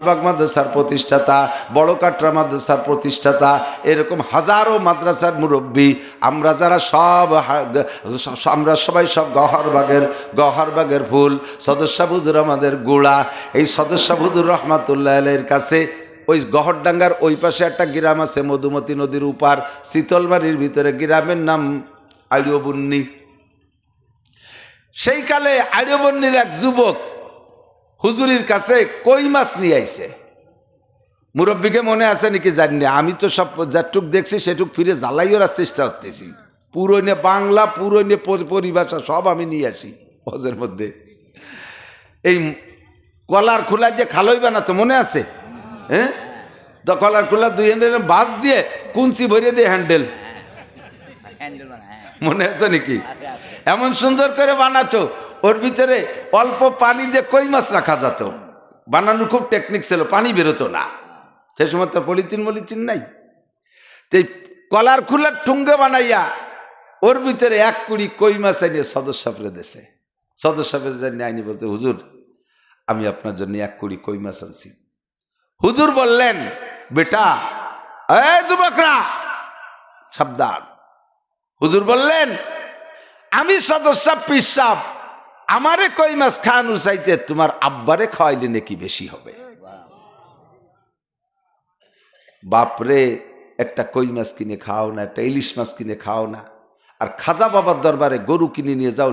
Bug মাদ্রাসার প্রতিষ্ঠাতা, বড় কাটরা মাদ্রাসার প্রতিষ্ঠাতা, এরকম হাজারো মাদ্রাসার মুরব্বী, আমরা যারা আমরা সবাই সব গহরবাগের ফুল। সদস্যা হুজুর আমাদের গোড়া। এই সদস্যা হুজুর রহমাতুল্লাহ আলাইহির কাছে ওই গহরডাঙ্গার ওই পাশে একটা গ্রাম আছে, মধুমতি নদীর উপার, শীতলবাড়ির ভিতরে, গ্রামের নাম আড়িয়বন্নি। সেই কালে আড়িয়বন্নির এক যুবক হুজুরির কাছে কই মাছ নিয়ে আইছে। মুরব্বীকে মনে আছে নাকি জানি না, আমি তো সব যেটুক দেখছি সেটুক ফিরে জ্বালাই ওরার চেষ্টা করতেছি। পুরোনে বাংলা, পুরোনে পরিভাষা সব আমি নিয়ে আসি হজের মধ্যে। এই কলার খোলা যে খালই বানাতো মনে আছে? হ্যাঁ, তো কলার খোলা দুই হ্যান্ডেল বাস দিয়ে কুঞ্চি ভরিয়ে দিয়ে হ্যান্ডেল, মনে আছে নাকি? এমন সুন্দর করে বানাতো, ওর ভিতরে অল্প পানি দিয়ে কই মাছ রাখা যেত। বানানোর খুব টেকনিক ছিল, পানি বেরোতো না। সে সময় তো পলিথিন নাই। তো কলার খুলার ঠুঙ্গে বানাইয়া ওর ভিতরে 1 কুড়ি কই মাছ এনে সদস্যরে দেশে। সদস্যের জন্য আইনি বলতে, হুজুর আমি আপনার জন্য 1 কুড়ি কই মাছ আনছি। হুজুর বললেন, বেটা এই যুবকরা সাবধান। হুজুর বললেন, আমি সদস্য পিসাব, আমারে কই মাছ খাওয়ানো চাইতে তোমার আব্বারে খাওয়াইলে নাকি বেশি হবে। বাপরে, একটা কই মাছ কিনে খাও না, একটা ইলিশ মাছ কিনে খাও না, আর খাজা বাবার দরবারে গরু কিনে নিয়ে যাও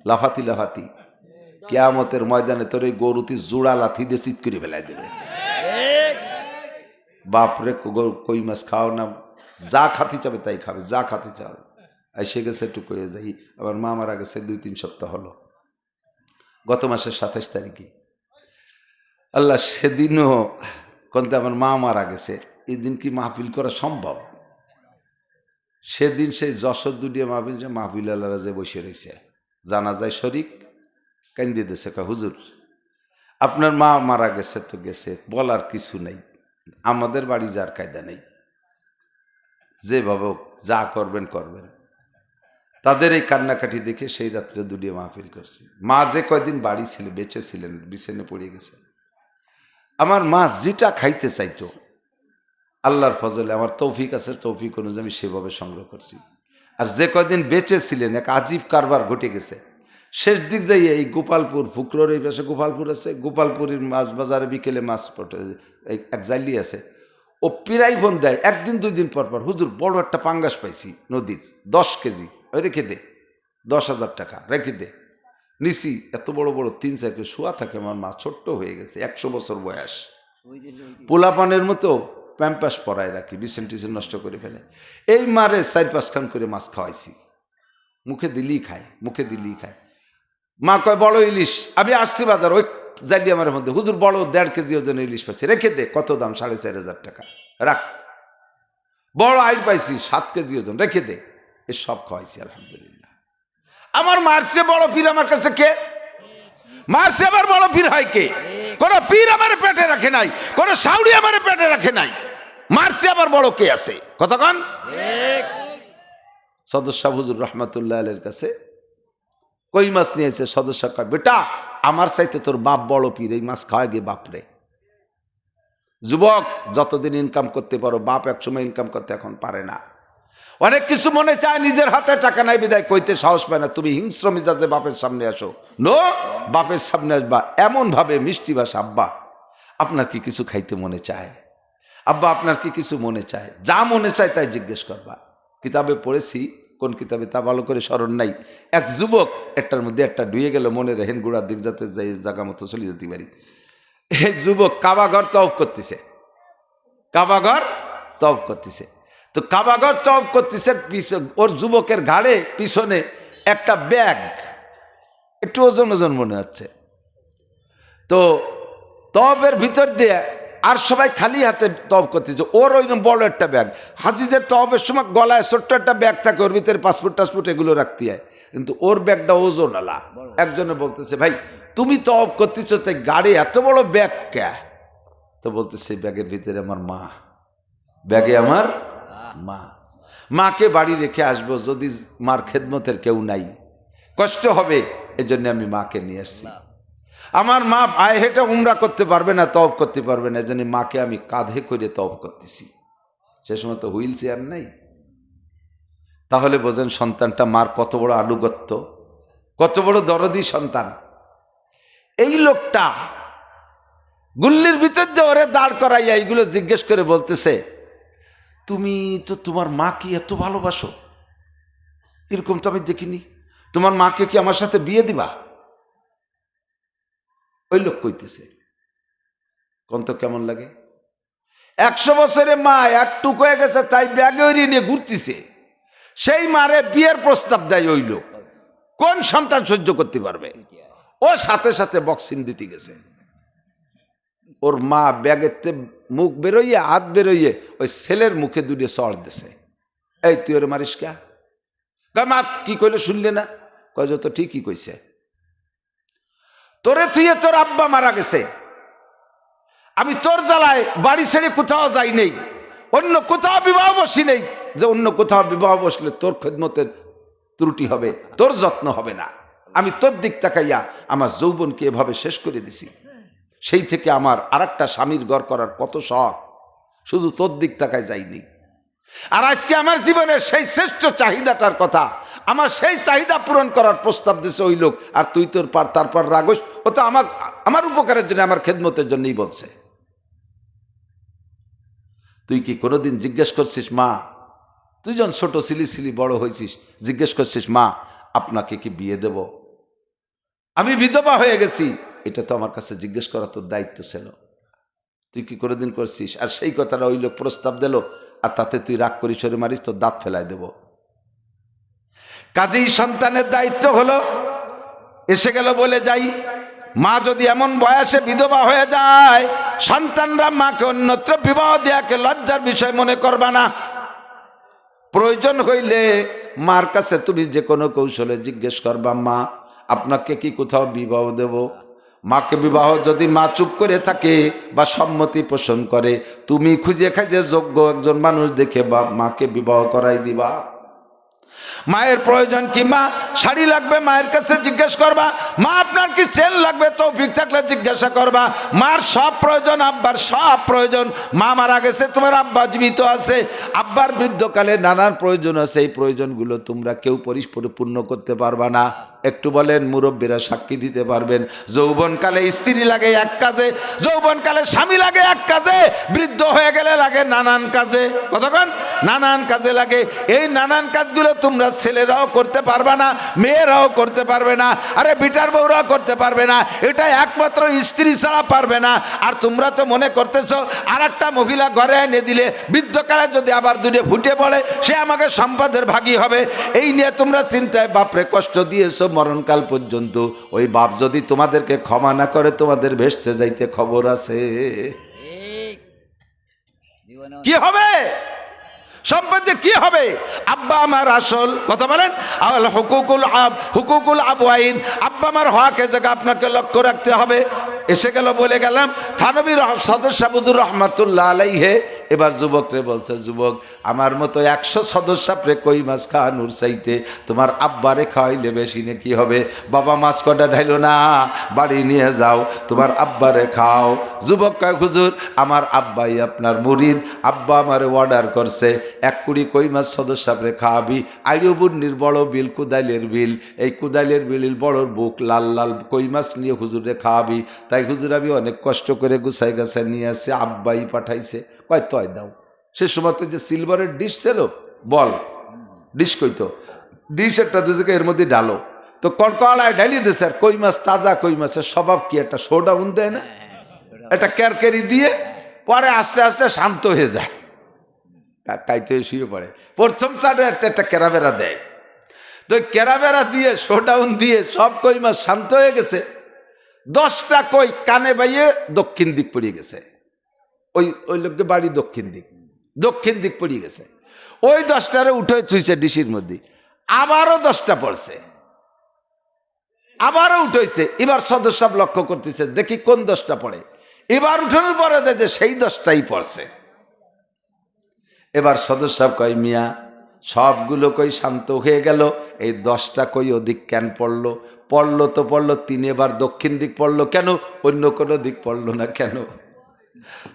লাফাতি লাফাতি, কিয়ামতের ময়দানে তোর এই গরুতি জোড়া লাথি দিয়ে চিৎ করে ফেলাই দেবে। বাপরে, কই মাছ খাও না, যা খাতি চাবে তাই খাবে, যা খাতি চাবে। এসে গেছে একটু কয়ে যাই, আমার মা মারা গেছে 2-3 সপ্তাহ হলো, গত মাসের 27 তারিখে। আল্লাহ, সেদিনও কিন্তু আমার মা মারা গেছে, এই দিন কি মাহফিল করা সম্ভব? সেদিন সেই যশোর দুটিয়া মাহফিল, যে মাহফিল আল্লাহরা যে বসে রয়েছে, জানা যায় শরিক কান্দি দিয়েছে, হুজুর আপনার মা মারা গেছে তো গেছে, বলার কিছু নেই, আমাদের বাড়ি যার কায়দা নেই, যেভাবে যা করবেন করবেন। তাদের এই কান্নাকাটি দেখে সেই রাত্রে দুটিয়া মাহফিল করছি। মা যে কয়দিন বাড়ি ছিল, বেঁচে ছিলেন, বিছানে পড়ে গেছে। আমার মা যেটা খাইতে চাইতো, আল্লাহর ফজলে আমার তৌফিক আছে, তৌফিক অনুযায়ী আমি সেভাবে সংগ্রহ করছি। আর যে কয়দিন বেঁচে ছিলেন, এক আজীব কারবার ঘটে গেছে। শেষ দিক যাই এই গোপালপুর, ফুকরোর এই পাশে গোপালপুর আছে, গোপালপুরের মাছ বাজারে বিকেলে মাছ পটে এক জাইলি আছে, ও পিরাই ফোন দেয় 1 দিন 2 দিন পর পর, হুজুর বড় একটা পাঙ্গাস পাইছি নদীর, 10 কেজি, ওই রেখে দে, 10,000 টাকা রেখে দে। নিছি, এত বড় বড় 3-4 কেজি শোয়া থাকে। আমার মা ছোট্ট হয়ে গেছে, 100 বছর বয়স, পোলাপানের মতো প্যাম্পাস পরায় রাখি, বিছান টিছান নষ্ট করে ফেলে। এই মারে 4-5 খান করে মাছ খাওয়াইছি, মুখে দিলেই খায়, মুখে দিলেই খায়। মা কয় বড় ইলিশ, আমি আসছি বাজার, ওই জালি আমার মধ্যে, হুজুর বড় 1.5 কেজি ওজন ইলিশ পাইছি, রেখে দে। কত দাম? 4,500 টাকা, রাখ। বড় আইল পাইছি 7 কেজি ওজন, রেখে দে। এ সব খাওয়াইছি আলহামদুলিল্লাহ। আমার মারছে বড় পীর আমার কাছে কে? মারছে আবার বড় পীর হয় কে? কোন পীর আমার পেটে রাখে নাই, কোন সাউরি আমার পেটে রাখে নাই, মারছে আবার বড় কে আছে? কতক্ষণ সদস্য হুজুর রহমাতুল্লাহ আলাইহির কাছে কই মাছ নিয়েছে। সদস্য কয়, বেটা আমার চাইতে তোর বাপ বড় পীর, এই মাছ খাওয়া গিয়ে বাপরে। যুবক, যতদিন ইনকাম করতে পারো, বাপ একসময় ইনকাম করতে এখন পারে না। অনেক কিছু মনে চায়, নিজের হাতে টাকা নাই বিদায় কইতে সাহস পায় না। তুমি হিংস্র মিজাজে বাপের সামনে আসো, নো, বাপের সামনে আসবা এমন ভাবে মিষ্টি ভাষা, আব্বা আপনার কি কিছু খাইতে মনে চায়? আব্বা আপনার কি কিছু মনে চায়? যা মনে চায় তাই জিজ্ঞেস করবা। কিতাবে পড়েছি, কোন কিতাবে তা ভালো করে স্মরণ নাই, এক যুবক একটার মধ্যে একটা ডুয়ে গেল, মনে রেহেন গুড়ার দিক যাতে যাই জায়গা মতো চলে যেতে পারি। এই যুবক কাবাঘর তওয়াফ করতেছে, কাবাঘর তওয়াফ করতেছে। তো কাবাঘর তওয়াফ করতেছে, ওর যুবকের ঘাড়ে পিছনে একটা ব্যাগ, একটু ওজন ওজন মনে হচ্ছে। তো তওয়াফের ভিতর দিয়ে আর সবাই খালি হাতে তওয়াফ করতেছে, ওর ওই বড় একটা ব্যাগ। হাজিদের তওয়াফের সময় গলায় ছোট্ট একটা ব্যাগ থাকে, ওর ভিতরে পাসপোর্ট টাসপোর্ট এগুলো রাখতে হয়, কিন্তু ওর ব্যাগটা ওজন আলা। একজনে বলতেছে, ভাই তুমি তওয়াফ করতেছ, তাই গাড়ি এত বড় ব্যাগ কে? তো বলতেছে, ব্যাগের ভিতরে আমার মা, ব্যাগে আমার মা, মাকে বাড়ি রেখে আসবো, যদি মার খেদমতের কেউ নাই কষ্ট হবে, এজন্য আমি মাকে নিয়ে আসছি। আমার মা পায়ে হেঁটে উমরা করতে পারবে না, তওব করতে পারবে না, জানি মাকে আমি কাঁধে করে তওব করতেছি। সে সময় তো হুইল চেয়ার নেই। তাহলে বোঝেন সন্তানটা মার কত বড় আনুগত্য, কত বড় দরদি সন্তান। এই লোকটা গুল্লির ভিতর দিয়ে ওরে দাঁড় করাইয়া এইগুলো জিজ্ঞেস করে বলতেছে, তুমি তো তোমার মাকে এত ভালোবাসো, এরকম তো আমি দেখিনি, তোমার মাকে কি আমার সাথে বিয়ে দিবা? ওই লোক কইতেছে, কোন তো কেমন লাগে? 100 বছরে মা একটুক হয়ে গেছে, তাই ব্যাগে নিয়ে ঘুরতেছে, সেই মারে বিয়ের প্রস্তাব দেয় ওই লোক। কোন সন্তান সহ্য করতে পারবে? ও সাথে সাথে বক্সিং দিতে গেছে। ওর মা ব্যাগের মুখ বেরোইয়ে, হাত বেরোইয়ে ওই ছেলের মুখে দুটো চড় দিছে। এই তুই ওরে মারিস কে? মা কি কইলে শুনলে না? কয় তো ঠিকই কইছে, তোরে তুই তোর আব্বা মারা গেছে, আমি তোর জ্বালায় বাড়ি ছেড়ে কোথাও যাই নেই, অন্য কোথাও বিবাহ বসি নেই, যে অন্য কোথাও বিবাহ বসলে তোর খেদমতের ত্রুটি হবে, তোর যত্ন হবে না। আমি তোর দিক তাকাইয়া আমার যৌবনকে এভাবে শেষ করে দিছি। সেই থেকে আমার আরেকটা স্বামীর ঘর করার কত শখ, শুধু তোর দিক তাকায় যাইনি। আর আজকে আমার জীবনের সেই শ্রেষ্ঠ চাহিদাটার কথা, আমার সেই চাহিদা পূরণ করার প্রস্তাব দিছে ওই লোক, আর তুই তোর তারপর রাগস। ও তো আমার উপকারের জন্য, আমার খেদমতের জন্যই বলছে। তুই কি কোনোদিন জিজ্ঞেস করছিস মা, তুই যখন ছোট ছিলি বড় হয়েছিস, জিজ্ঞেস করছিস মা আপনাকে কি বিয়ে দেব? আমি বিধবা হয়ে গেছি, এটা তো আমার কাছে জিজ্ঞেস করা তোর দায়িত্ব ছিল। তুই কি কোনোদিন করছিস? আর সেই কথাটা ওই লোক প্রস্তাব দিল, আর তাতে তুই রাগ করি সরে মারিস, তোর দাঁত ফেলাই দেব। কাজেই সন্তানের দায়িত্ব হলো, এসে গেল বলে যাই, মা যদি এমন বয়সে বিধবা হয়ে যায়, সন্তানরা মাকে অন্যত্র বিবাহ দেয়াকে লজ্জার বিষয় মনে করবা না। প্রয়োজন হইলে মার কাছে তুমি যে কোনো কৌশলে জিজ্ঞেস করবা, মা আপনাকে কি কোথাও বিবাহ দেব? মাকে বিবাহ যদি মা চুপ করে থাকে বা সম্মতি পোষণ করে, তুমি খুঁজে খাইজে যোগ্য একজন মানুষ দেখে বা মাকে বিবাহ করাই দিবা। মায়ের প্রয়োজন কি? মা শাড়ি লাগবে, মায়ের কাছে জিজ্ঞেস করবা। মা আপনার কি চেন লাগবে? তৌফিক থাকলে জিজ্ঞাসা করবা। মার সব প্রয়োজন, আব্বার সব প্রয়োজন। মা মারা গেছে, তোমার আব্বা জীবিত আছে, আব্বার বৃদ্ধকালে নানান প্রয়োজন আছে, এই প্রয়োজনগুলো তোমরা কেউ পরিপূর্ণ করতে পারবা না। একটু বলেন, মুরব্বীরা সাক্ষী দিতে পারবেন, যৌবনকালে স্ত্রী লাগে এক কাজে, যৌবনকালে স্বামী লাগে এক কাজে, বৃদ্ধ হয়ে গেলে লাগে নানান কাজে। কতক্ষণ নানান কাজে লাগে। এই নানান কাজগুলো তোমরা ছেলেরাও করতে পারবে না, মেয়েরাও করতে পারবে না, আরে বিটার বউরাও করতে পারবে না, এটা একমাত্র স্ত্রী ছাড়া পারবে না। আর তোমরা তো মনে করতেছো আর একটা মহিলা ঘরে এনে দিলে বৃদ্ধকালে যদি আবার দুটো ফুটে পড়ে, সে আমাকে সম্পদের ভাগী হবে। এই নিয়ে তোমরা চিন্তায় বাপরে কষ্ট দিয়েছো মরণকাল পর্যন্ত। ওই বাপ যদি তোমাদেরকে ক্ষমা না করে, তোমাদের ভেস্তে যাইতে খবর আছে। কি হবে? সম্পত্তি কি হবে? আব্বা আমার আসল কথা বলেন, হুকুকুল আবওয়াইন, আব্বা আমার হক, এ জায়গা আপনাকে লক্ষ্য রাখতে হবে। এসে গেল বলে গেলাম থানবীর সদস্য বুজুর রহমাতুল্লাহ আলাইহে। এবার যুবকরে বলছে, যুবক আমার মতো 100 সদস্য প্রে কই মাছ খাওয়ানোর চাইতে তোমার আব্বারে খাওয়াইলে বেশি নাকি হবে। বাবা মাছ কটা ঢাইলো না, বাড়ি নিয়ে যাও, তোমার আব্বারে খাও। যুবক কয়, হুজুর আমার আব্বাই আপনার মুরিদ, আব্বা আমারে অর্ডার করছে 1 কুড়ি কই মাছ সদস্য প্রে খাওয়াবি। আইরবুন্নির বড় বিল, কুদাইলের বিল, এই কুদাইলের বিল বড় বুক লাল লাল কই মাছ নিয়ে হুজুরে খাওয়াবি। তাই হুজুর আমি অনেক কষ্ট করে গুছাই গাছাই নিয়ে আসছে, আব্বাই পাঠাইছে। কয় তয় দাও। সে সময় তো যে সিলভারের ডিশ ছিল, বল ডিশ কইতো, ডিশ একটা দিয়েছে, এর মধ্যে ডালো, তো কড়কড়ায় ঢালিয়ে দিয়েছে। আর কই মাছ, তাজা কই মাছের স্বভাব কি, একটা সোডা উন দেয় না, একটা ক্যারকেরি দিয়ে পরে আস্তে আস্তে শান্ত হয়ে যায়, কাইতে শুয়ে পড়ে। প্রথম চারে একটা কেরাবেরা দেয়, তো কেরাবেরা দিয়ে সোডাউন দিয়ে সব কই মাছ শান্ত হয়ে গেছে। 10টা কই কানে বাইয়ে দক্ষিণ দিক পড়িয়ে গেছে। ওই লোককে বাড়ি দক্ষিণ দিক পড়িয়ে গেছে। ওই 10টারে উঠে থুইছে ডিসির মধ্যে, আবারও 10টা পড়ছে, আবারও উঠেছে। এবার সদস্য লক্ষ্য করতেছে, দেখি কোন 10টা পড়ে। এবার উঠানোর পরে দেখে সেই 10টাই পড়ছে। এবার সদস্য কয়, মিয়া সবগুলো কই শান্ত হয়ে গেল। এই 10টা কই ওদিক কেন পড়লো? পড়লো তো পড়লো, 3 এবার দক্ষিণ দিক পড়লো কেন? অন্য কোনো দিক পড়লো না কেন?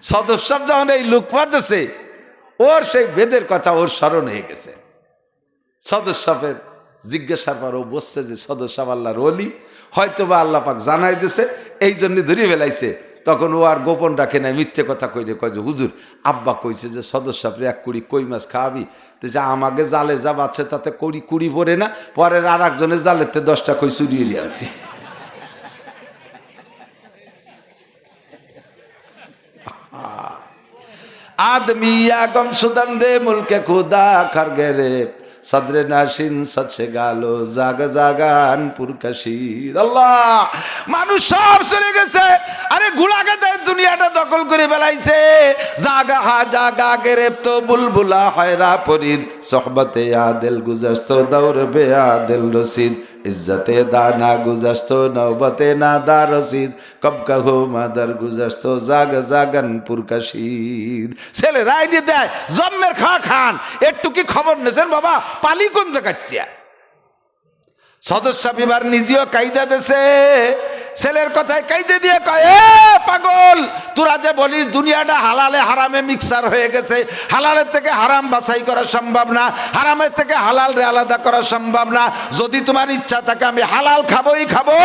সদর সাহেব যখন এই লুকমা দিছে, ওর সেই বেদের কথা ওর স্মরণ হয়ে গেছে। সদর সাহেবের জিজ্ঞাসার পর ও বসছে যে সদর সাহেব আল্লাহর ওলি, হয়তো বা আল্লাহ পাক জানাই দিছে, এই জন্য ধরিয়ে ফেলাইছে। তখন ও আর গোপন রাখে নাই, মিথ্যে কথা কইলে কয় যে হুজুর আব্বা কইছে যে সদর সাহেবের 1 কুড়ি কই মাছ খাওয়াবি, তো যা আমাকে জালে যা বাচ্চা তাতে কুড়ি পড়ে না, পরের আর একজনের জালেতে 10টা কই চুরিয়ে নিয়ে আনছি। आदमी या गम सुदन दे मुल्के खुदा कर गेरे सदरे नाशिन सचे गालो जागा जागान पुरकाशीद अल्लाह মানুষ সব চলে গেছে। আরে গুলাকে দেয় দুনিয়াটা দখল করে বেলাইছে। জাগা হা জাগা গেরেপ্ত বুলবুলা হয়রা পরিদ সোহবতে আদিল গুজস্ত দৌর বে আদিল রসিদ इज्जते दाना गुजस्तो नौबते नादा रसीद कब कहो मादर गुजस्तो जाग जागन पुरकाशीद ছেলে রাইনি দেয় জম্মের খান একটু কি খবর নেছেন বাবা পালি কোন জায়গাতিয়া? সদস্য বিবার নিজেও কায়দা দেছে, ছেলের কথায় কায়দা দিয়ে কয় এ পাগল, তোরা যে বলিস দুনিয়াটা হালালে হারামে মিক্সার হয়ে গেছে, হালালের থেকে হারাম বাছাই করা সম্ভব না, হারামের থেকে হালাল রে আলাদা করা সম্ভব না। যদি তোমার ইচ্ছা থাকে আমি হালাল খাবোই খাবো,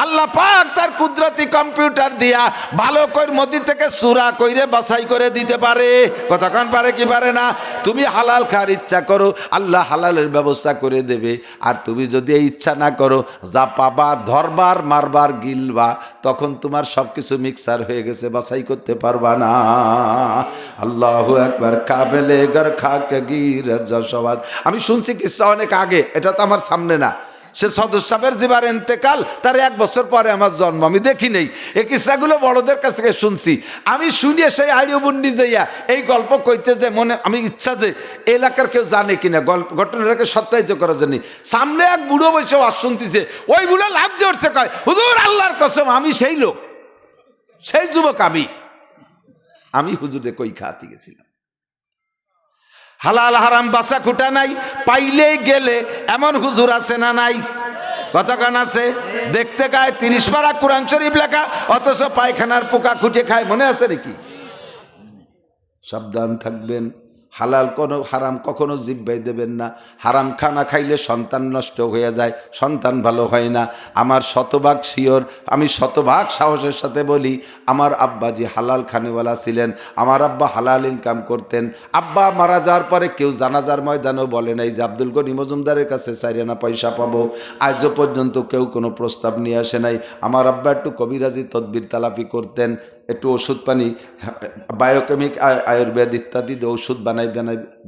আল্লাহ পাক তার কুদরতি কম্পিউটার দিয়া ভালো কইর মধ্যে থেকে সুরা কইরে বাছাই করে দিতে পারে। কতক্ষণ পারে কি পারে না? তুমি হালাল খাওয়ার ইচ্ছা করো, আল্লাহ হালালের ব্যবস্থা করে দেবে। আর তুমি যদি এই ইচ্ছা না করো, যা পাবা ধরবার মারবার গিলবা, তখন তোমার সবকিছু মিক্সার হয়ে গেছে, বাছাই করতে পারবা না। আল্লাহু আকবার। কাবেলে গর খাকে গির জশওয়াত। আমি শুনছি কিসসা অনেক আগে, এটা তো আমার সামনে না। সে সদর সাহেবের জীবার ইন্তেকাল, তার 1 বছর পরে আমার জন্ম, আমি দেখি নেই। এই কিসসাগুলো বড়দের কাছ থেকে শুনছি। আমি শুনিয়ে সেই আইডিওবন্দি যাইয়া এই গল্প কইতে যে মনে আমি ইচ্ছা যে এলাকার কেউ জানে কিনা ঘটনাটাকে সত্যায়িত করার জন্য। সামনে এক বুড়ো বসে আজ শুনতেছে, ওই বুড়ো লাভ দিয়ে উঠছে, কয় হুজুর আল্লাহর কসম আমি সেই লোক, সেই যুবক আমি হুজুরে কই খাওয়াতে গেছিলাম। হালাল হারাম বাসা খুঁটা নাই, পাইলেই গেলে এমন হুজুর আছে না নাই? কতক্ষণ আছে? দেখতে গায়ে 30 পারা কোরআন শরীফ লেখা, অথচ পায়খানার পোকা খুঁটে খায়, মনে আছে নাকি? সাবধান থাকবেন। হালাল কোনো হারাম কখনো জিহ্বায় দেবেন না। হারাম খানা খাইলে সন্তান নষ্ট হয়ে যায়, সন্তান ভালো হয় না। আমার শতভাগ শিওর, আমি শতভাগ সাহসের সাথে বলি, আমার আব্বাজি হালাল খানেওয়ালা ছিলেন। আমার আব্বা হালাল ইনকাম করতেন। আব্বা মারা যাওয়ার পরে কেউ জানাজার ময়দানেও বলে নাই যে আব্দুল গনি মজুমদারের কাছে 4 আনা পয়সা পাবো। আজও পর্যন্ত কেউ কোনো প্রস্তাব নিয়ে আসে নাই। আমার আব্বা একটু কবিরাজি তদবির তালাপি করতেন, একটু ওষুধ পানি বায়োকেমিক আয়ুর্বেদ ইত্যাদি ওষুধ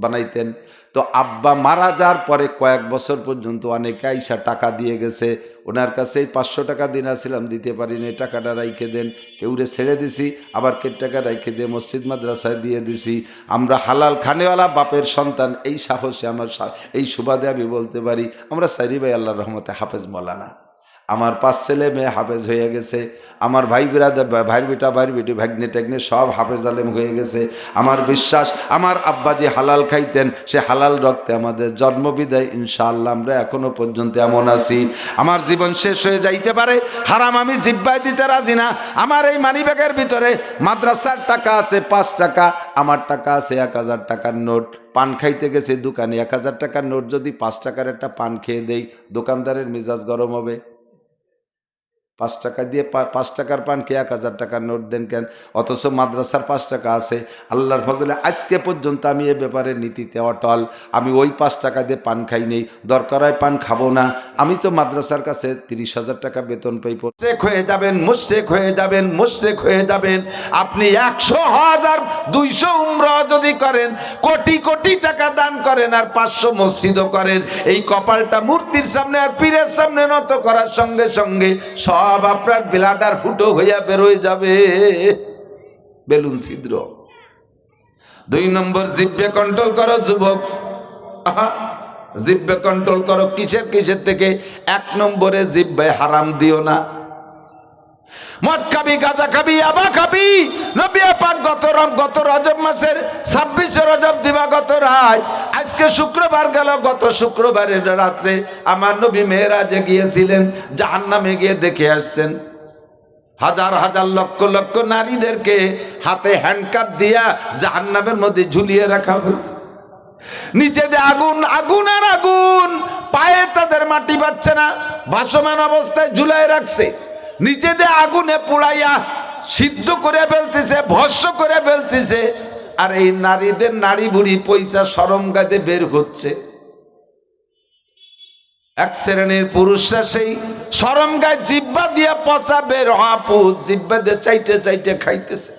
বানাইতেন। তো আব্বা মারা যাওয়ার পরে কয়েক বছর পর্যন্ত অনেকে আইসা টাকা দিয়ে গেছে। ওনার কাছে 500 টাকা দিনাছিলাম, দিতে পারিনি, টাকাটা রাইখে দেন। কেউরে ছেড়ে দিছি, আবার কে টাকা রাইখে দিয়ে মসজিদ মাদ্রাসায় দিয়ে দিছি। আমরা হালাল খানেওয়ালা বাপের সন্তান, এই সাহসে আমার এই সুবাদে আমি বলতে পারি আমরা 4 ভাই আল্লাহর রহমতে হাফেজ মৌলানা। আমার 5 ছেলে মেয়ে হাফেজ হয়ে গেছে। আমার ভাই বিরাদার, ভাইয়ের বেটা, ভাইয়ের বেটি, ভাগ্নে টাগ্নে সব হাফেজ আলেম হয়ে গেছে। আমার বিশ্বাস আমার আব্বা যে হালাল খাইতেন, সে হালাল রক্তে আমাদের জন্মবিদায়। ইনশাআল্লাহ আমরা এখনো পর্যন্ত এমন আছি। আমার জীবন শেষ হয়ে যাইতে পারে, হারাম আমি জিহ্বায় দিতে রাজি না। আমার এই মানিব্যাগের ভিতরে মাদ্রাসার টাকা আছে 5 টাকা, আমার টাকা আছে 1000 টাকার নোট। পান খাইতে গেছে দোকানে, 1000 টাকার নোট যদি 5 টাকার একটা পান খেয়ে দেই, দোকানদারের মেজাজ গরম হবে? 5 টাকা দিয়ে 5 টাকার পান খেয়ে 1000 টাকার নোট দেন কেন? অথচ মাদ্রাসার 5 টাকা আছে। আল্লাহর ফজলে আজকে পর্যন্ত আমি এ ব্যাপারে নীতিতে অটল। আমি ওই 5 টাকা দিয়ে পান খাই নেই, দরকার হয় পান খাবো না। আমি তো মাদ্রাসার কাছে 30,000 টাকা বেতন পাই। মুশরিক হয়ে যাবেন, মুশরিক হয়ে যাবেন, মুশরিক হয়ে যাবেন। আপনি 100, 1000, 200 উমরা যদি করেন, কোটি কোটি টাকা দান করেন, আর 500 মসজিদও করেন, এই কপালটা মূর্তির সামনে আর পীরের সামনে নত করার সঙ্গে সঙ্গে সব আপনার ব্লাডার ফুটো হইয়া বেরোয় যাবে, বেলুন ছিদ্র। 2 নম্বর, জিহ্বা কন্ট্রোল করো যুবক। জিহ্বা কন্ট্রোল করো। কিসের থেকে? 1 নম্বরে জিহ্বায় হারাম দিও না। মদ খাবি, গাঁজা খাবি, ইয়াবা খাবি। নবী পাক গত রজব মাসের 26 রজব দিবাগত রাত, আজকে শুক্রবার গেল, গত শুক্রবারের রাত্রে আমার নবী মেরাজে গিয়েছিলেন, জাহান্নামে গিয়ে দেখে আসছেন হাজার হাজার লক্ষ লক্ষ নারীদেরকে হাতে হ্যান্ডকাপ দিয়া জাহান্নামের মধ্যে ঝুলিয়ে রাখা হয়েছে। নিচে দিয়ে আগুন, আগুন আর আগুন, পায়ে তাদের মাটি পাচ্ছে না, ভাসমান অবস্থায় ঝুলাই রাখছে। নিচে দিয়ে আগুনে পুড়াইয়া সিদ্ধ করে ফেলতেছে, ভস্ম করে ফেলতেছে। আর এই নারীদের নারী বুড়ি পয়সা শরম গাদে বের হচ্ছে। এক শ্রেণীর পুরুষরা সেই শরম গায়ে জিব্বা দিয়ে পচা বের হওয়া পুষ জিব্বা দিয়ে চাইটে চাইটে খাইতেছে।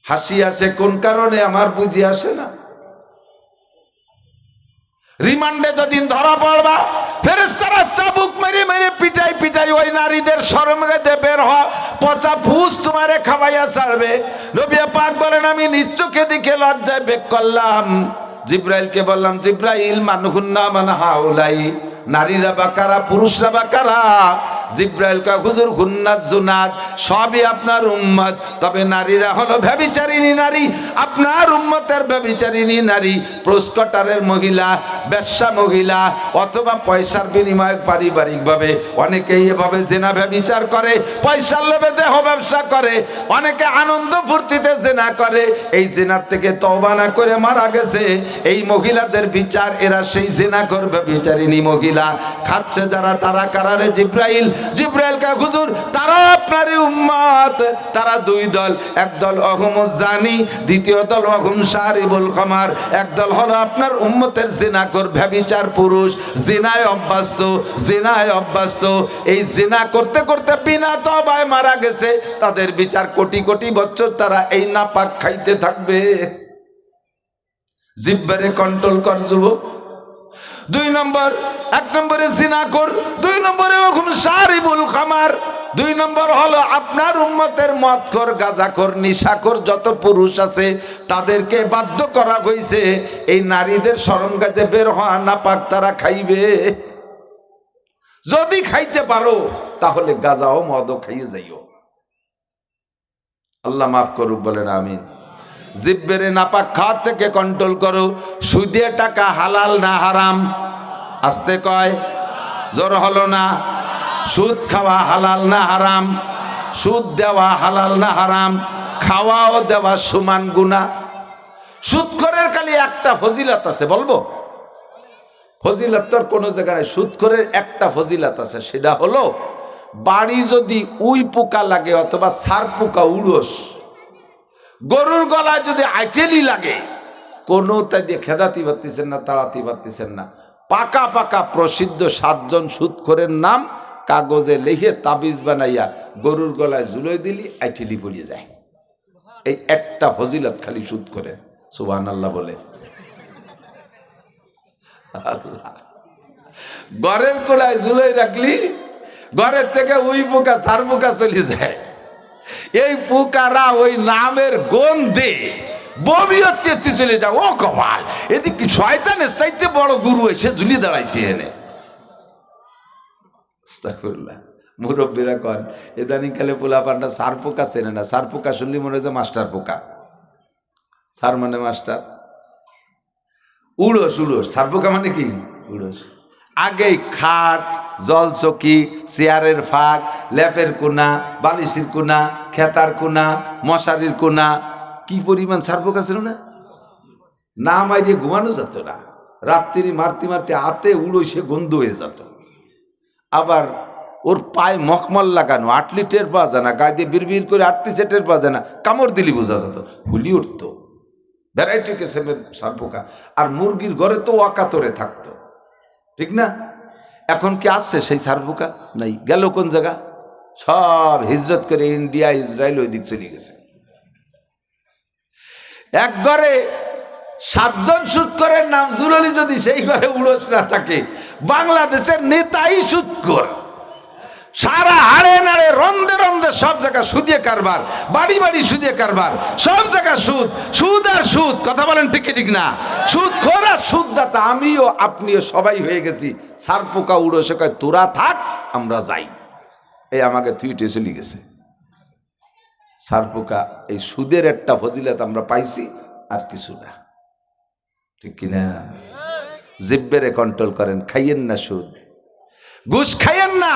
হাসি আসে কোন কারণে আমার বুঝি আসে না। রিমান্ডে যদিন ধরা পড়বা, ফেরেশতারা চাবুক মেরে মেরে পিটাই পিটাই ওই নারীদের শরম গায়ে বের হওয়া পচা ফুস তোমারে খাওয়াইয়া ছাড়বে। নবী পাক বলেন, আমি নিজ চোখে দেখে লজ্জায় বেক করলাম। জিব্রাইলকে বললাম, জিব্রাইল মানহুন্না মান হাউলাই, নারীরা বা কারা, পুরুষরা বা কারা? জিব্রাইল কা হুজুর হুন্নাজ জুনাত, সবই আপনার উম্মত, তবে নারীরা হলো ব্যভিচারিণী নারী। আপনার উম্মতের ব্যভিচারিণী নারী প্রস্কটারের মহিলা, বেশ্যা মহিলা, অথবা পয়সার বিনিময়ে পারিবারিকভাবে অনেকেই এভাবে জেনা ব্যভিচার করে, পয়সার লোভে দেহ ব্যবসা করে, অনেকে আনন্দ ফুর্তিতে জেনা করে। এই জেনার থেকে তওবা না করে মারা গেছে। এই মহিলাদের বিচার, এরা সেই জেনা করবে বিচারিণী মহিলা। খাচ্ছে যারা, তারা কারারে? জিব্রাইল, জিব্রাইল কা হুজুর তারা আপনারই উম্মত। তারা দুই দল, এক দল অহুমুজ জানি, দ্বিতীয় দল অহুম শারিবুল খামার। এক দল হলো আপনার উম্মতের জিনাকর ব্যভিচার পুরুষ, জিনায় অভ্যস্ত, জিনায় অভ্যস্ত। এই জিনা করতে করতে বিনা তওবায় মারা গেছে। তাদের বিচার কোটি কোটি বছর তারা এই নাপাক খাইতে থাকবে। জিহ্বারে কন্ট্রোল কর যুবক। দুই নম্বর, এক নম্বরে জিনাকর, দুই নম্বরে ওখানে শারিবুল খামার, দুই নম্বর হলো আপনার উম্মতের মদখোর, গাঁজাখোর, নিশাখোর যত পুরুষ আছে তাদেরকে বাধ্য করা হয়েছে এই নারীদের শরম গাতে বের হওয়া নাপাক তারা খাইবে। যদি খাইতে পারো তাহলে গাঁজাও মদও খাইয়ে যাইও। আল্লাহ মাফ করুক, বলেন আমিন। জিব্বেরে নাপাক খাওয়ার থেকে কন্ট্রোল করো। সুদে টাকা হালাল না হারাম? আস্তে কয়, জোর হলো না। সুদ খাওয়া হালাল না হারাম? সুদ দেওয়া হালাল না হারাম? খাওয়া ও দেওয়া সমান গুনাহ। সুদখোরের খালি একটা ফজিলত আছে, বলবো? ফজিলত তোর কোনো জায়গায় নাই। সুদখোরের একটা ফজিলত আছে, সেটা হলো বাড়ি যদি উই পোকা লাগে অথবা সার পোকা উড়োস, গরুর গলায় যদি আইটেলি লাগে, কোনো তাই দিয়ে খেদাতে পারতেছেন না, তাড়াতে পারতেছেন না। পাকা পাকা প্রসিদ্ধ 7 জন সুদখোরের নাম কাগজে লিখে তাবিজ বানাইয়া গরুর গলায় ঝুলোয় দিলি, আইটেলি পড়িয়ে যায়। এই একটা ফজিলত খালি সুদখোরের। সুবহানাল্লাহ বলে। আল্লাহ, ঘরের কোলায় ঝুলোয় রাখলি, ঘরের থেকে উই পোকা সার পোকা চলে যায়। এই পোকারা ওই নামের গন্ধে বমি হচ্ছে চলে যাও। ও কপাল, এদিকে শয়তানের চাইতে বড় গুরু এসে ঝুলিয়ে দাঁড়াইছে এনে। আস্তাগফিরুল্লাহ। মুরব্বীরা কন এদানিং কালে পোলা পান্ডা সার পোকা চেনে না। সার পোকা শুনলি মনে হয় মাস্টার পোকা। সার মানে মাস্টার, উড়োস উড়োস। সার পোকা মানে কি? উড়োস। আগেই খাট, জলচকি, চেয়ারের ফাঁক, ল্যাপের কোনা, বালিশের কোনা, খেতার কোনা, মশারির কোনা, কি পরিমাণ সার পোকা ছিল না? না মারিয়ে ঘুমানো যেত না। রাত্রি মারতে মারতে হাতে উড়োইসে গন্ধ হয়ে যেত। আবার ওর পায়ে মখমল লাগানো, আটলি টের পাওয়া যায় না, গায়ে দিয়ে বিড়বিড় করে আটতিছে টের পাওয়া যায় না, কামড় দিলি বোঝা যেত, হুলি উঠত। ভ্যারাইটি কিসেমের সার পোকা। আর মুরগির ঘরে তো অকাতরে থাকতো, ঠিক না? এখন কি আসছে সেই সার পোকা? নাই। গেল কোন জায়গা? সব হিজরত করে ইন্ডিয়া, ইসরায়েল ওই দিক চলে গেছে। এক ঘরে 7 জন সুদখোরের নাম জুললি, যদি সেই ঘরে উড়োস না থাকে, বাংলাদেশের নেতাই সুদখোর। সারা হাড়ে নাড়ে রন্দে রন্দে সব জায়গা সুদে কারবার, বাড়ি বাড়ি সুদে কারবার, সব জায়গা সুদ, সুদ আর সুদ। কথা বলেন ঠিক ঠিক না? সুদখোর আর সুদদাতা আমিও আপনিও সবাই হয়ে গেছি। সার পোকা উড়োসে কয় তোরা থাক, আমরা যাই। এই আমাকে থুইটে চলে গেছে। সারপোকা এই সুদের একটা ফজিলত আমরা পাইছি, আর কিছু না, ঠিক কিনা? জিব্বেরে কন্ট্রোল করেন, খাইয়েন না সুদ, ঘুষ খাইয়েন না।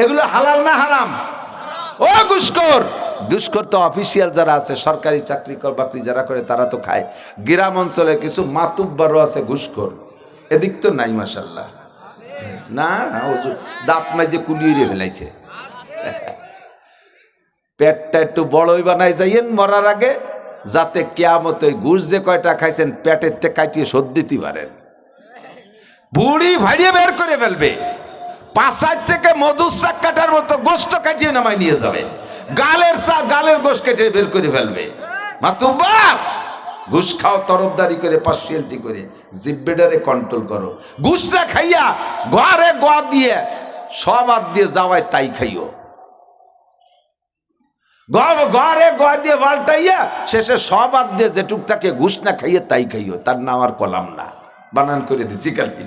এগুলো হালাল না হারাম? ও ঘুষখোর! ঘুষখোর তো অফিসিয়াল যারা আছে, সরকারি চাকরি বাকরি যারা করে তারা তো খায়। গ্রাম অঞ্চলে কিছু মাতুব্বারও আছে ঘুষখোর, এদিক তো নাই মাশাল্লাহ। না না, হুজুর দাঁত মাইজে কুলিয়ে ফেলাইছে। পেটটা একটু বড়ই বানাই যাইয়েন মরার আগে, যাতে কিয়ামত ওই ঘুষ যে কয়টা খাইছেন পেটের তে কাটিয়ে শোধ দিতে পারেন। বুড়ি ভাড়িয়ে বের করে ফেলবে, পাঁচার থেকে মধুর চাক কাটার মতো গোস্ত কাটিয়ে নামায় নিয়ে যাবে, গালের গোস্ত কেটে বের করে ফেলবে। মাতুব্বার, ঘুষ খাও তরফদারি করে, পার্সিয়ালিটি করে, জিব্বেডারে কন্ট্রোল করো। ঘুষটা খাইয়া ঘরে গোয়া দিয়ে সব বাদ দিয়ে যাওয়ায় তাই খাইও, ঘরে গোয়া দিয়ে পাল্টাইয়া শেষে সব বাদ দিয়ে যেটুক থাকে ঘুষ না খাইয়ে তাই খাইও। তার নাম আর কলাম না, বানান করে দিচ্ছি কালি।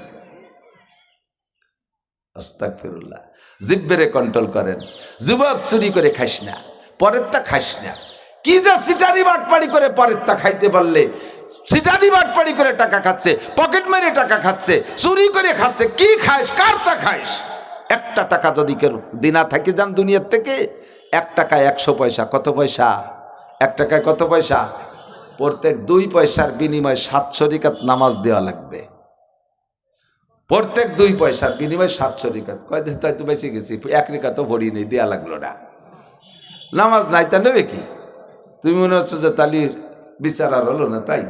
আস্তাগফিরুল্লাহ। জিব্বেরে কন্ট্রোল করেন। যুবক, চুরি করে খাইস না, পরেরটা খাইস না। কি যা সিটারি বাটপাড়ি করে পরেরটা খাইতে পারলে, সিটারি বাটপাড়ি করে টাকা খাচ্ছে, পকেট মেরে টাকা খাচ্ছে, চুরি করে খাচ্ছে, কি খাইস, কারটা খাইস? একটা টাকা যদি কেউ দিনা থাকে যান দুনিয়ার থেকে, 1 টাকায় 100 পয়সা। কত পয়সা? 1 টাকায় কত পয়সা? প্রত্যেক 2 পয়সার বিনিময়ে 700 রিকাত নামাজ দেওয়া লাগবে। প্রত্যেক 2 পয়সার বিনিময়ে 700 রিকাত। কয় দিন তাই তো বেঁচে গেছি, 1 রিকাতও ভরি নেই, দেওয়া লাগলো না। নামাজ নাই তা নেবে কি? তুমি মনে হচ্ছে যে তালির বিচার আর হলো না, তাই?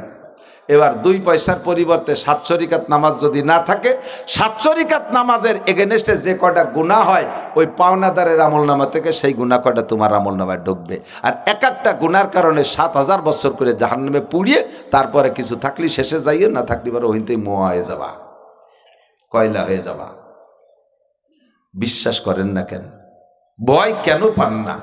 এবার 2 পয়সার পরিবর্তে 700 রিকাত নামাজ যদি না থাকে, 700 রিকাত নামাজের এগেনস্টে যে কটা গুনাহ হয়, ওই পাওনাদারের আমলনামা থেকে সেই গুনাহ কটা তোমার আমলনামায় ঢুকবে। আর এক একটা গুনার কারণে 7000 বছর করে জাহান্নামে পুড়িয়ে তারপরে কিছু থাকলে শেষে যাইয়ে, না থাকলে এবার ওইতেই মোয়া হয়ে যাবা, কয়লা হয়ে যাবা। বিশ্বাস করেন না কেন? ভয় কেন পান না?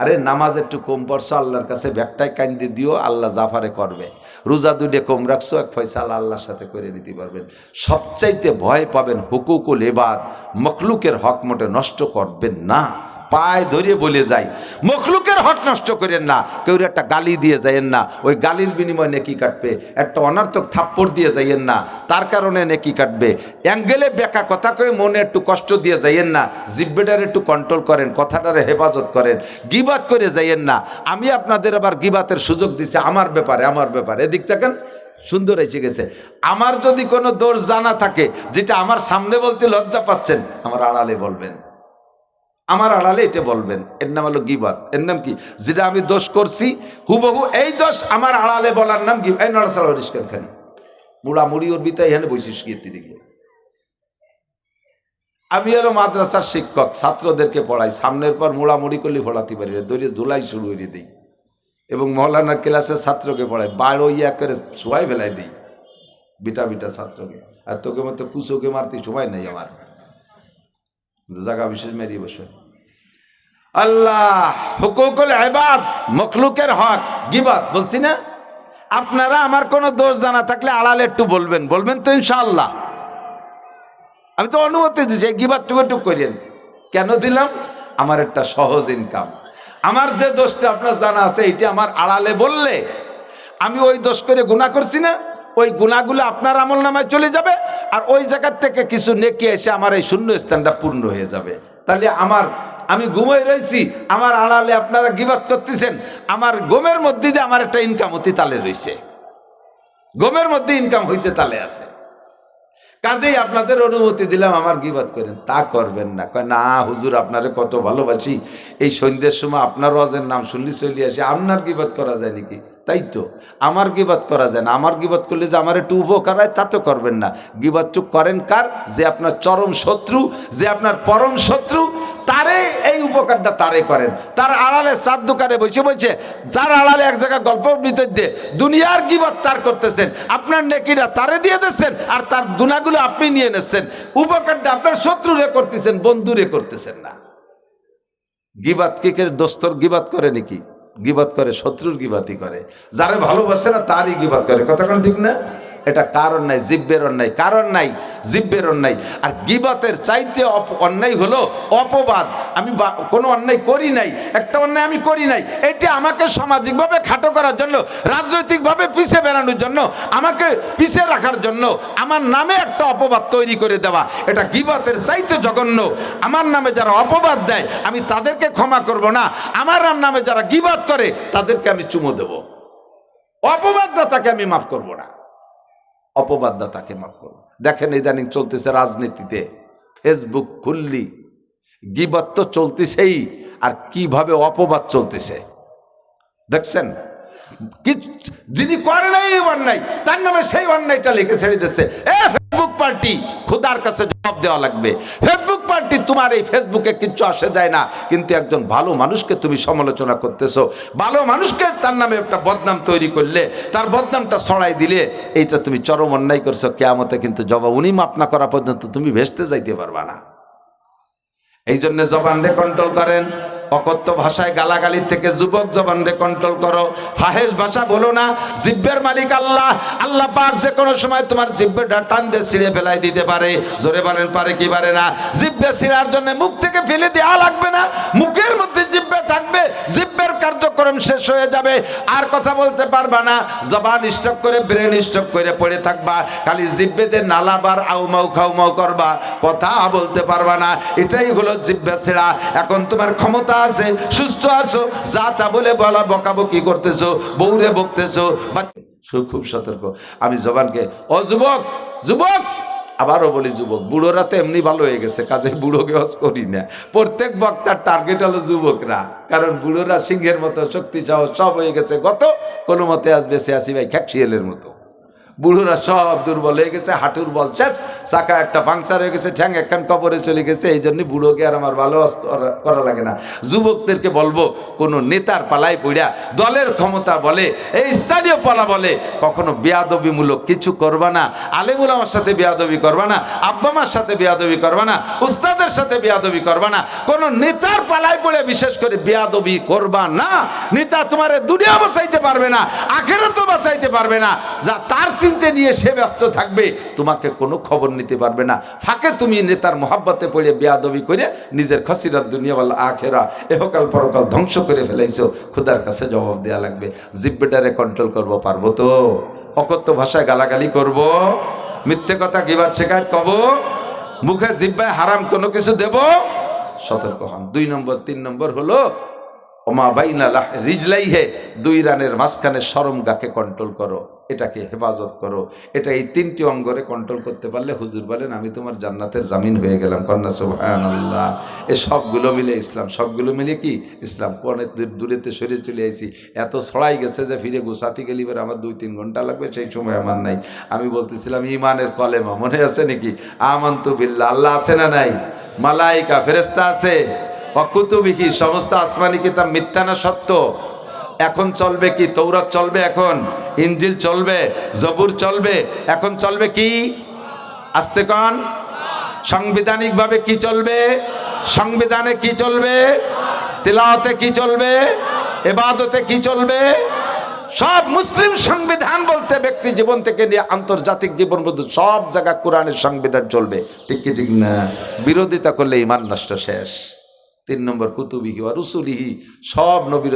আরে নামাজ একটু কম পড়ছো, আল্লাহর কাছে ব্যাগটাই কান্দি দিও, আল্লাহ জাফারে করবে। রোজা 2 কম রাখছো, 1 ফয়সালা আল্লাহর সাথে করে নিতে পারবেন। সবচাইতে ভয় পাবেন হুকুকুল ইবাদ, মখলুকের হক মোটে নষ্ট করবেন না। পায়ে ধরিয়ে বলে যাই, মখলুকের হক নষ্ট করেন না। কেউ একটা গালি দিয়ে যাইয়েন না, ওই গালির বিনিময়ে নেকি কাটবে। একটা অনার্থক থাপ্পড় দিয়ে যাইয়েন না, তার কারণে নেকি কাটবে। অ্যাঙ্গেলে বেকা কথা কয়ে মনে একটু কষ্ট দিয়ে যাইয়েন না, জিব্বেটারে একটু কন্ট্রোল করেন, কথাটারে হেফাজত করেন। গিবাত করে যাইয়েন না। আমি আপনাদের আবার গিবাতের সুযোগ দিছি আমার ব্যাপারে। এদিক থাকেন, সুন্দর এসে গেছে। আমার যদি কোনো দোষ জানা থাকে, যেটা আমার সামনে বলতে লজ্জা পাচ্ছেন, আমার আড়ালে বলবেন, আমার আড়ালে এটা বলবেন। এর নাম হলো গিবাত। এর নাম কি? যেটা আমি দোষ করছি হুবহু এই দোষ আমার আড়ালে বলার নাম গিবাত। এই নড়াচড়া পরিষ্কার খালি মুড়া মুড়ি ওর বিতাই এখানে বৈশিস গিয়ে তিরে গিয়ে। আমি হলো মাদ্রাসার শিক্ষক, ছাত্রদেরকে পড়াই, সামনের পর মুড়ামুড়ি করলে পড়াতে পারি, দড়িয়ে ধুলাই শুরু করে দিই। এবং মহলানার ক্লাসের ছাত্রকে পড়াই, বারো ইয়া করে শোয়াই ফেলাই দিই বিটা ছাত্রকে। আর তোকে মতো কুচোকে মারতে সময় নেই আমার, জায়গা বিশেষ মেরিয়ে বসে। আল্লাহ হুকুকুল ইবাদ, মখলুকের হক, গিবাত বলছি না? আপনারা আমার কোনো দোষ জানা থাকলে আড়ালে একটু বলবেন তো ইনশাআল্লাহ। আমি তো অনুমতি দিচ্ছি, গিবাত টুকু করেন। কেন দিলাম? আমার একটা সহজ ইনকাম। আমার যে দোষটা আপনার জানা আছে, এইটা আমার আড়ালে বললে আমি ওই দোষ করে গুনাহ করছি না, ওই গুনাহগুলো আপনার আমল নামায় চলে যাবে, আর ওই জায়গার থেকে কিছু নেকি এসে আমার এই শূন্য স্থানটা পূর্ণ হয়ে যাবে। তাহলে আমি ঘুমাই রয়েছি, আমার আড়ালে আপনারা গিবাত করতেছেন, আমার গমের মধ্যে দিয়ে আমার একটা ইনকাম হতে তালে রয়েছে, গমের মধ্যে ইনকাম হইতে তালে আছে। কাজেই আপনাদের অনুমতি দিলাম আমার গিবাত করেন, তা করবেন না। কয় না হুজুর, আপনারে কত ভালোবাসি, এই সন্ধ্যের সময় আপনার ওয়াজের নাম শুনলি চলে আসে, আপনার গিবাত করা যায় নাকি? তাই তো, আমার গিবাত করা যায় না। আমার গিবাত করলে যে আমার একটু উপকার হয়, তা তো করবেন না। গিবাত চুপ করেন কার? যে আপনার চরম শত্রু, যে আপনার পরম শত্রু, তারে এই উপকারটা তারে করেন। তার আড়ালে চার দোকানে বসে তার আড়ালে এক জায়গায় গল্প নিতে দিয়ে দুনিয়ার গিবাত তার করতেছেন, আপনার নেকিরা তারে দিয়ে দিচ্ছেন, আর তার গুনাহগুলো আপনি নিয়ে নিচ্ছেন। উপকারটা আপনার শত্রুরে করতেছেন, বন্ধুরে করতেছেন না। গিবাত কে দোস্তর গিবাত করে নাকি? গিবাত করে শত্রুর গিবাতই করে, যারে ভালোবাসে না তারই গিবাত করে। কথা কোন ঠিক না? এটা কারণ নাই, জিব্বের অন্যায়, কারণ নাই, জিব্বের অন্যায়। আর গীবতের চাইতে অন্যায় হলো অপবাদ। আমি কোনো অন্যায় করি নাই, একটা অন্যায় আমি করি নাই, এটা আমাকে সামাজিকভাবে খাটো করার জন্য, রাজনৈতিকভাবে পিছিয়ে বেড়ানোর জন্য, আমাকে পিছিয়ে রাখার জন্য আমার নামে একটা অপবাদ তৈরি করে দেওয়া, এটা গীবতের চাইতে জঘন্য। আমার নামে যারা অপবাদ দেয় আমি তাদেরকে ক্ষমা করব না, আমার নামে যারা গীবত করে তাদেরকে আমি চুমো দেব। অপবাদদাতাকে আমি মাফ করব না, অপবাদদাতাকে মাফ করব। দেখেন ইদানিং চলতেছে রাজনীতিতে, ফেসবুক খুললি গীবত তো চলতেছেই, আর কিভাবে অপবাদ চলতেছে দেখছেন। যিনি করে নাই অন্যায়, তার নামে সেই অন্যায়টা লিখে ছেড়ে দিচ্ছে। ফেসবুক পার্টি, খোদার কাছে জবাব দেওয়া লাগবে। ফেসবুক পার্টি, তোমার এই ফেসবুকে কিচ্ছু আসে যায় না, কিন্তু একজন ভালো মানুষকে তুমি সমালোচনা করতেছো, ভালো মানুষকে তার নামে একটা বদনাম তৈরি করলে, তার বদনামটা ছড়াই দিলে, এইটা তুমি চরম অন্যায় করছো। কিয়ামতে কিন্তু জবাব উনি মাপ না করা পর্যন্ত তুমি ভেস্তে যাইতে পারবা না। এই জন্য জবানরে কন্ট্রোল করেন। অকথ্য ভাষায় গালাগালির থেকে যুবক জবানরে কন্ট্রোল করো। ফাহেশ ভাষা বলো না। জিব্বের মালিক আল্লাহ, আল্লাহ পাক যে কোনো সময় তোমার জিব্বেটা টান দিয়ে ছিঁড়ে ফেলাই দিতে পারে। জোরে বলেন পারে কি পারে না? জিব্বে ছিঁড়ার জন্য মুখ থেকে ফেলে দেওয়া লাগবে না, মুখের মধ্যে জিব্বে থাকবে, জিব্বের কার্যক্রম শেষ হয়ে যাবে, আর কথা বলতে পারবা না। জবান স্টক করে, ব্রেন স্টক করে পড়ে থাকবা, খালি জিব্বেতে নালাবার আউমাউ খাউমাউ করবা, কথা বলতে পারবা না। এটাই হলো জিব্বে ছিঁড়া। এখন তোমার ক্ষমতা আছে, সুস্থ আছো, যা তা বলে বলা বকাবকি করতেছো, বউরে বকতেছো। খুব সতর্ক। আমি জবানকে, ও যুবক, যুবক, আবারও বলি যুবক, বুড়োরা তো এমনি ভালো হয়ে গেছে, কাজে বুড়োকে হজ করি না। প্রত্যেক বক্তার টার্গেট হলো যুবকরা, কারণ বুড়োরা সিংহের মতো শক্তি সাহস সব হয়ে গেছে, গত কোনো মতে আসবে সে আসি ভাই খ্যাকশিয়ালের মতো। বুড়োরা সব দুর্বল হয়ে গেছে, হাঁটুর বল শেষ, চাকা একটা পাংচার হয়ে গেছে, ঠ্যাং একখান কবরে চলে গেছে। এই জন্য বুড়োকে আর আমার ভালো করা লাগে না। যুবকদেরকে বলবো, কোনো নেতার পালাই পড়া, দলের ক্ষমতা বলে, এই স্থানীয় পালা বলে, কখনো বেয়াদবিমূলক কিছু করবা না। আলেমুল আমার সাথে বেয়াদবি করবা না, আব্বা মার সাথে বেয়াদবি করবা না, উস্তাদের সাথে বেয়াদবি করবা না, কোনো নেতার পালাই পড়ে বিশেষ করে বেয়াদবি করবা না। নেতা তোমার দুনিয়া বাঁচাইতে পারবে না, আখিরাতও বাঁচাইতে পারবে না। যা তার চিন্তা নিয়ে সে ব্যস্ত থাকবে, তোমাকে কোনো খবর নিতে পারবে না। ফাঁকে তুমি নেতার মোহাব্বতে পড়ে বেয়াদবি করে নিজের খসিরাত দুনিয়া ওয়াল আখিরা, এহকাল পরকাল ধ্বংস করে ফেলাইছো। খোদার কাছে জবাব দেয়া লাগবে। জিব্বেটারে কন্ট্রোল করব, পারবো তো? অকথ্য ভাষায় গালাগালি করব, মিথ্যে কথা গীবাত শেখায়ত কব, মুখে জিব্বায় হারাম কোনো কিছু দেব, সতর্ক হন। 2 নম্বর 3 নম্বর হলো ওমা বাইনা রিজলাইহে, 2 রানের মাঝখানে শরমগাকে কন্ট্রোল করো, এটাকে হেফাজত করো। এটা এই 3টি অঙ্গরে কন্ট্রোল করতে পারলে হুজুর বলেন আমি তোমার জান্নাতের জামিন হয়ে গেলাম। কন্যা সুবহানাল্লাহ। এ সবগুলো মিলে ইসলাম, সবগুলো মিলে কি ইসলাম। অনেক দূরেতে সরে চলে আইছি, এত ছড়াই গেছে যে ফিরে গুছাতে গেলে এবার আমার 2-3 ঘন্টা লাগবে, সেই সময় আমার নাই। আমি বলতেছিলাম ইমানের কলেমা মনে আছে নাকি? আমানতু বিল্লাহ, আল্লাহ আছে না নাই? মালাইকা ফেরেশতা আছে, অকুতুবিহি, সমস্ত আসমানি কিতাব মিথ্যা না সত্য? এখন চলবে কি? তৌরাত চলবে, এখন ইনজিল চলবে, জবুর চলবে, এখন চলবে কি? আস্তে কন। সাংবিধানিকভাবে কি চলবে? সংবিধানে কি চলবে? তিলাওয়াতে কি চলবে? ইবাদতে কি চলবে? সব মুসলিম সংবিধান বলতে ব্যক্তি জীবন থেকে নিয়ে আন্তর্জাতিক জীবন পর্যন্ত সব জায়গায় কোরআনের সংবিধান চলবে। ঠিক কি ঠিক না? বিরোধিতা করলে ঈমান নষ্ট, শেষ। 3 নম্বর কুতুবিহি ওয়া রুসুলিহি, সব নবীর